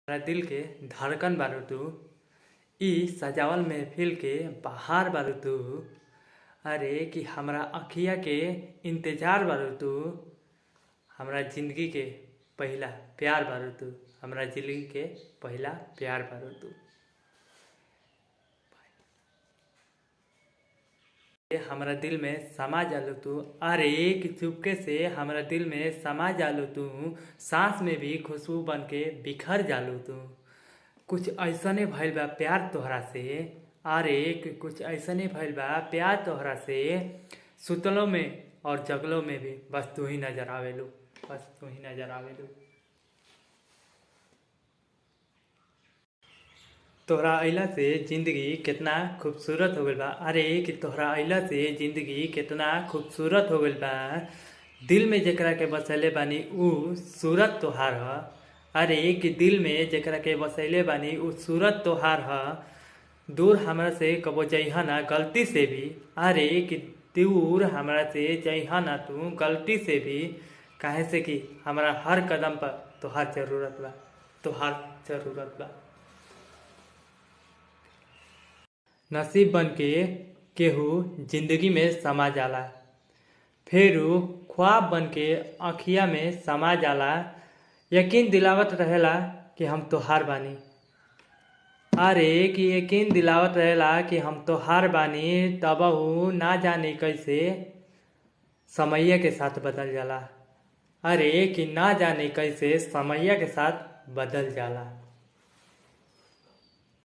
हमारा दिल के धड़कन बारू तू। ई सजावल महफिल के बहार बारू तू। अरे कि हमरा अखिया के इंतजार बारू तू। हमरा जिंदगी के पहला प्यार बारू तू। हमरा जिंदगी के पहला प्यार बारू तू। हमरा दिल में समा जालू तू। अरे कि चुपके से हमरा दिल में समा जालू तू। सांस में भी खुशबू बन के बिखर जालू तू। कुछ ऐसने भइल बा प्यार तोहरा से। अरे कि कुछ ऐसने भइल बा प्यार तोहरा से। सुतलों में और जगलों में भी बस तू ही नजर आवेलू। बस तू ही नजर आवेलू। तोहरा अइला से जिंदगी कितना खूबसूरत हो गइल बा। अरे कि तोहरा अइला से जिंदगी कितना खूबसूरत हो गइल बा। दिल में जेकरा के बसैले बानी ऊ सूरत तोहार ह। अरे कि दिल में जेकरा के बसैले बानी ऊ सूरत तोहार ह। दूर हमरा से कबो जइहा ना गलती से भी। अरे कि दूर हमरा से जइहा ना तू गलती से भी। काहे से कि हमरा हर कदम पर तोहार जरूरत बा। तोहार जरूरत बा। नसीब बन के केहू जिंदगी में समा जाला। फेरू ख्वाब बन के अखिया में समा जाला। यकीन दिलावत रहेला कि हम तोहार बानी। अरे कि यकीन दिलावत रहेला कि हम तोहार बानी। तबहू ना जाने कैसे समैया के साथ बदल जाला। अरे कि ना जाने कैसे समैया के साथ बदल जाला।